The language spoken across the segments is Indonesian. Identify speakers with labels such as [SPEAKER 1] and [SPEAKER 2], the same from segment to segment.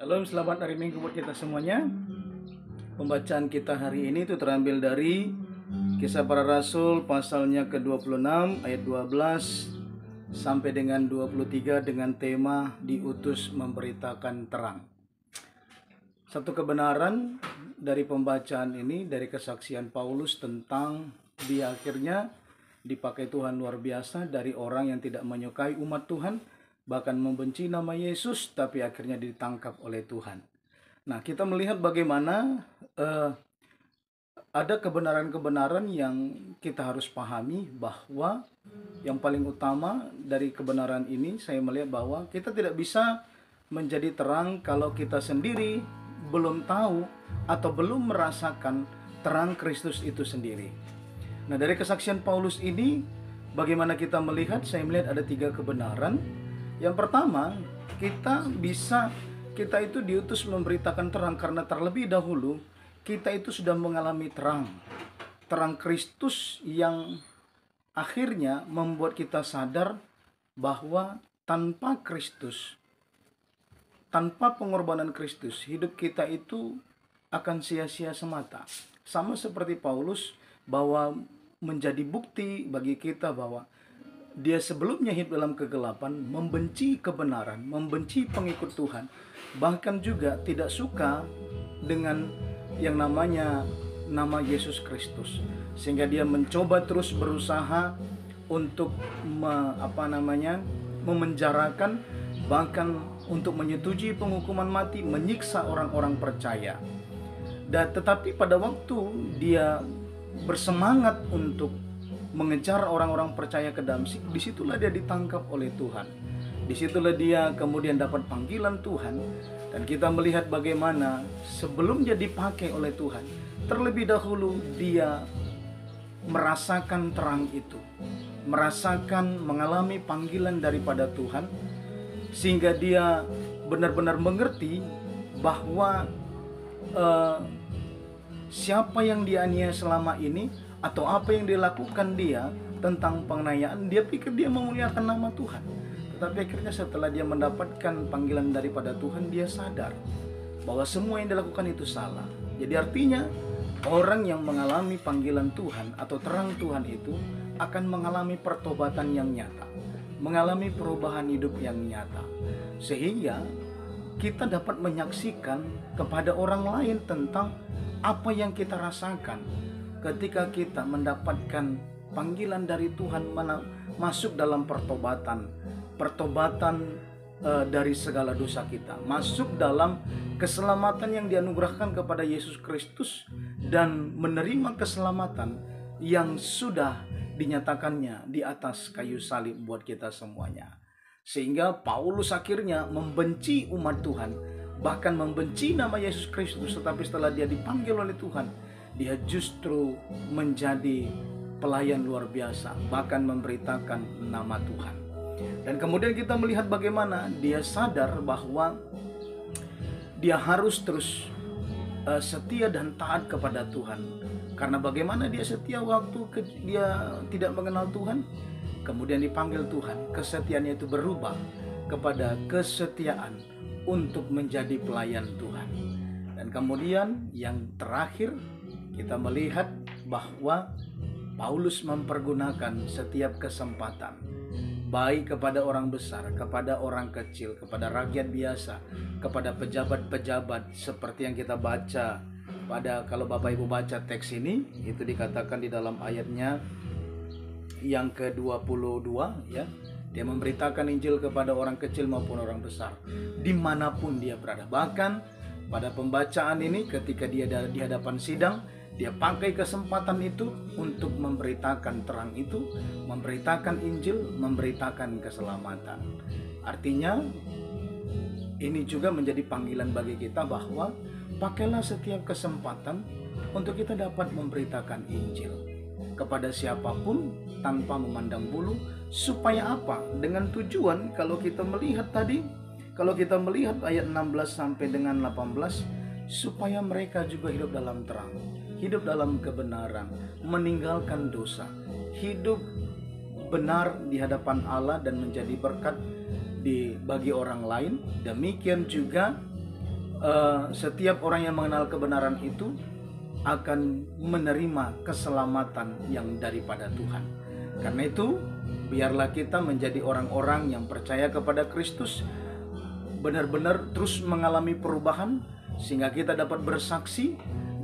[SPEAKER 1] Shalom, selamat hari Minggu buat kita semuanya. Pembacaan kita hari ini itu terambil dari Kisah Para Rasul pasalnya ke-26 ayat 12 sampai dengan 23 dengan tema diutus memberitakan terang. Satu kebenaran dari pembacaan ini dari kesaksian Paulus tentang dia akhirnya dipakai Tuhan luar biasa dari orang yang tidak menyukai umat Tuhan, bahkan membenci nama Yesus, tapi akhirnya ditangkap oleh Tuhan. Nah, kita melihat bagaimana ada kebenaran-kebenaran yang kita harus pahami, bahwa yang paling utama dari kebenaran ini saya melihat bahwa kita tidak bisa menjadi terang kalau kita sendiri belum tahu atau belum merasakan terang Kristus itu sendiri. Nah, dari kesaksian Paulus ini bagaimana kita melihat, saya melihat ada 3 kebenaran. Yang pertama, kita itu diutus memberitakan terang karena terlebih dahulu kita itu sudah mengalami terang Kristus yang akhirnya membuat kita sadar bahwa tanpa Kristus, tanpa pengorbanan Kristus, hidup kita itu akan sia-sia semata. Sama seperti Paulus, bahwa menjadi bukti bagi kita bahwa dia sebelumnya hidup dalam kegelapan, membenci kebenaran, membenci pengikut Tuhan, bahkan juga tidak suka dengan yang namanya nama Yesus Kristus, sehingga dia mencoba terus berusaha untuk memenjarakan, bahkan untuk menyetujui penghukuman mati, menyiksa orang-orang percaya. Dan tetapi pada waktu dia bersemangat untuk mengejar orang-orang percaya ke Damsyik, disitulah dia ditangkap oleh Tuhan. Disitulah dia kemudian dapat panggilan Tuhan. Dan kita melihat bagaimana sebelum dia dipakai oleh Tuhan, terlebih dahulu dia merasakan terang itu, merasakan, mengalami panggilan daripada Tuhan, sehingga dia benar-benar mengerti bahwa siapa yang dianiaya selama ini atau apa yang dilakukan dia tentang penganiayaan, dia pikir dia memuliakan nama Tuhan. Tetapi akhirnya setelah dia mendapatkan panggilan daripada Tuhan, dia sadar bahwa semua yang dilakukan itu salah. Jadi artinya orang yang mengalami panggilan Tuhan atau terang Tuhan itu akan mengalami pertobatan yang nyata, mengalami perubahan hidup yang nyata, sehingga kita dapat menyaksikan kepada orang lain tentang apa yang kita rasakan ketika kita mendapatkan panggilan dari Tuhan, masuk dalam pertobatan dari segala dosa kita, masuk dalam keselamatan yang dianugerahkan kepada Yesus Kristus, dan menerima keselamatan yang sudah dinyatakannya di atas kayu salib buat kita semuanya. Sehingga Paulus akhirnya membenci umat Tuhan, bahkan membenci nama Yesus Kristus. Tetapi setelah dia dipanggil oleh Tuhan, dia justru menjadi pelayan luar biasa, bahkan memberitakan nama Tuhan. Dan kemudian kita melihat bagaimana dia sadar bahwa dia harus terus setia dan taat kepada Tuhan. Karena bagaimana dia setia waktu dia tidak mengenal Tuhan, kemudian dipanggil Tuhan, kesetiaannya itu berubah kepada kesetiaan untuk menjadi pelayan Tuhan. Dan kemudian yang terakhir, kita melihat bahwa Paulus mempergunakan setiap kesempatan, baik kepada orang besar, kepada orang kecil, kepada rakyat biasa, kepada pejabat-pejabat, seperti yang kita baca kalau Bapak Ibu baca teks ini, itu dikatakan di dalam ayatnya yang ke-22, ya. Dia memberitakan Injil kepada orang kecil maupun orang besar, dimanapun dia berada. Bahkan pada pembacaan ini, ketika dia di hadapan sidang, dia pakai kesempatan itu untuk memberitakan terang itu, memberitakan Injil, memberitakan keselamatan. Artinya ini juga menjadi panggilan bagi kita bahwa pakailah setiap kesempatan untuk kita dapat memberitakan Injil kepada siapapun tanpa memandang bulu. Supaya apa? Dengan tujuan, kalau kita melihat ayat 16 sampai dengan 18, supaya mereka juga hidup dalam terang, hidup dalam kebenaran, meninggalkan dosa, hidup benar di hadapan Allah dan menjadi berkat bagi orang lain. Demikian juga setiap orang yang mengenal kebenaran itu akan menerima keselamatan yang daripada Tuhan. Karena itu, biarlah kita menjadi orang-orang yang percaya kepada Kristus, benar-benar terus mengalami perubahan, sehingga kita dapat bersaksi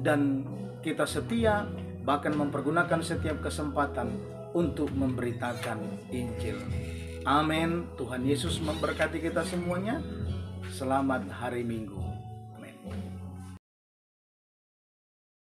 [SPEAKER 1] dan kita setia, bahkan mempergunakan setiap kesempatan untuk memberitakan Injil. Amin. Tuhan Yesus memberkati kita semuanya. Selamat hari Minggu.